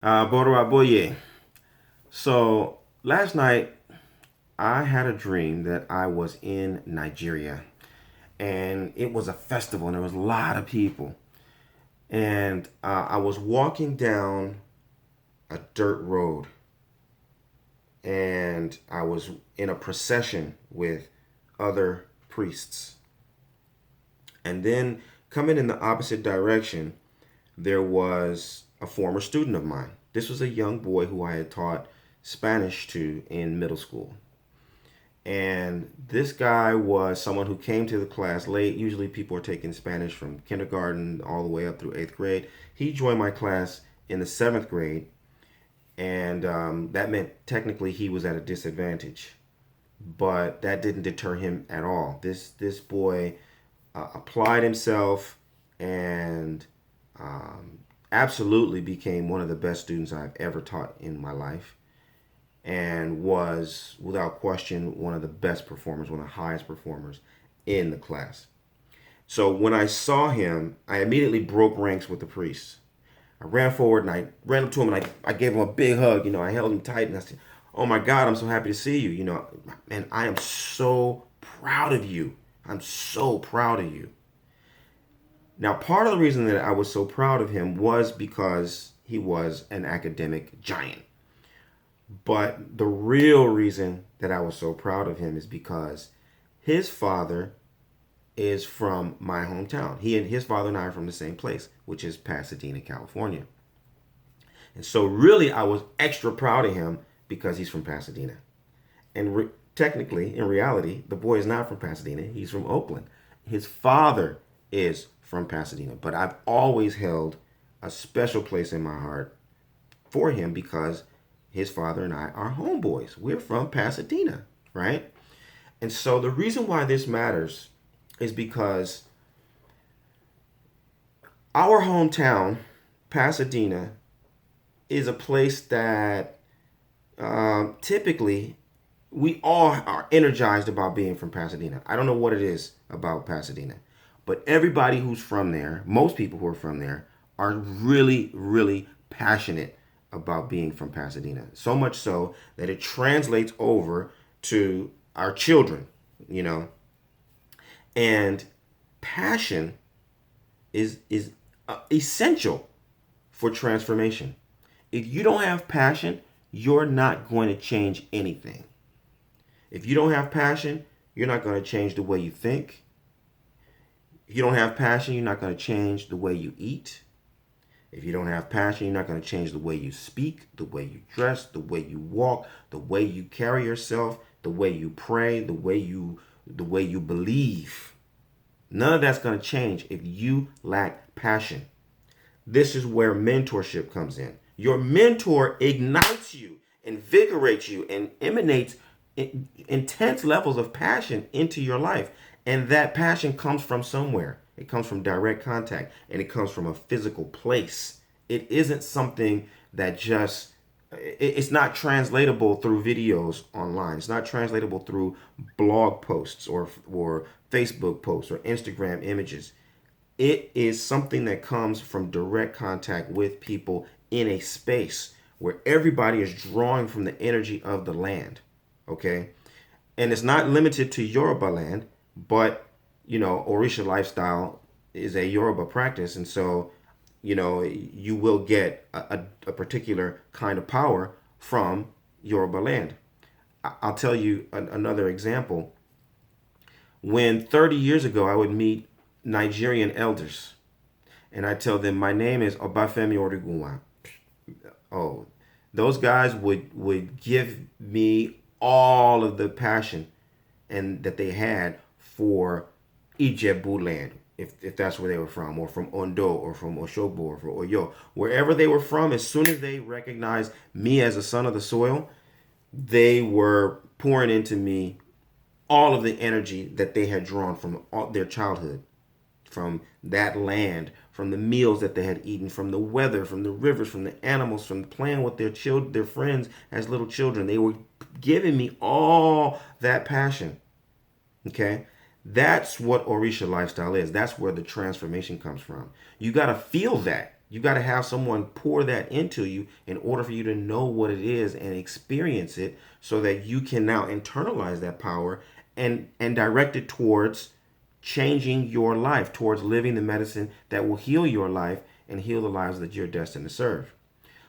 Bora Boye. So last night I had a dream that I was in Nigeria and it was a festival and there was a lot of people. And I was walking down a dirt road and I was in a procession with other priests. And then coming in the opposite direction, there was a former student of mine. This was a young boy who I had taught Spanish to in middle school. And this guy was someone who came to the class late. Usually people are taking Spanish from kindergarten all the way up through eighth grade. He joined my class in the seventh grade, and that meant technically he was at a disadvantage. But that didn't deter him at all. This boy applied himself and absolutely became one of the best students I've ever taught in my life, and was, without question, one of the best performers, one of the highest performers in the class. So when I saw him, I immediately broke ranks with the priest. I ran forward and I ran up to him and I gave him a big hug. I held him tight and I said, "Oh my God, I'm so happy to see you. And I am so proud of you. I'm so proud of you." Now, part of the reason that I was so proud of him was because he was an academic giant. But the real reason that I was so proud of him is because his father is from my hometown. His father and I are from the same place, which is Pasadena, California. And so really I was extra proud of him because he's from Pasadena. And technically, in reality, the boy is not from Pasadena. He's from Oakland. His father is from Pasadena. But I've always held a special place in my heart for him because his father and I are homeboys. We're from Pasadena, right? And so the reason why this matters is because our hometown, Pasadena, is a place that typically we all are energized about being from Pasadena. I don't know what it is about Pasadena, but everybody who's from there, most people who are from there, are really, really passionate about being from Pasadena. So much so that it translates over to our children, you know. And passion is essential for transformation. If you don't have passion, you're not going to change anything. If you don't have passion, you're not going to change the way you think. If you don't have passion, you're not going to change the way you eat. If you don't have passion, you're not going to change the way you speak, the way you dress, the way you walk, the way you carry yourself, the way you pray, the way you believe. None of that's going to change if you lack passion. This is where mentorship comes in. Your mentor ignites you, invigorates you, and emanates intense levels of passion into your life. And that passion comes from somewhere. It comes from direct contact and it comes from a physical place. It isn't something that just, it's not translatable through videos online. It's not translatable through blog posts or Facebook posts or Instagram images. It is something that comes from direct contact with people in a space where everybody is drawing from the energy of the land. Okay? And it's not limited to Yoruba land, but Orisha lifestyle is a Yoruba practice, and so you will get a particular kind of power from Yoruba land. I'll tell you another example. When 30 years ago I would meet Nigerian elders, and I tell them my name is Obafemi Origunwa. Oh, those guys would give me all of the passion and that they had for Ijebu land, if that's where they were from, or from Ondo, or from Oshogbo, or from Oyo, wherever they were from. As soon as they recognized me as a son of the soil, they were pouring into me all of the energy that they had drawn from their childhood, from that land, from the meals that they had eaten, from the weather, from the rivers, from the animals, from playing with their children, their friends as little children. They were giving me all that passion. Okay? That's what Orisha lifestyle is. That's where the transformation comes from. You got to feel that. You got to have someone pour that into you in order for you to know what it is and experience it, so that you can now internalize that power and direct it towards changing your life, towards living the medicine that will heal your life and heal the lives that you're destined to serve.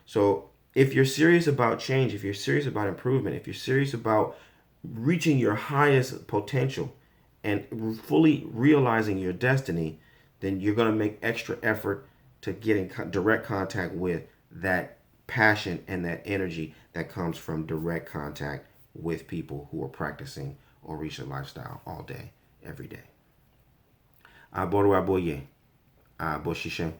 So if you're serious about change, if you're serious about improvement, if you're serious about reaching your highest potential and fully realizing your destiny, then you're going to make extra effort to get in direct contact with that passion and that energy that comes from direct contact with people who are practicing Orisha lifestyle all day, every day. Aboru aboye, aboshishen.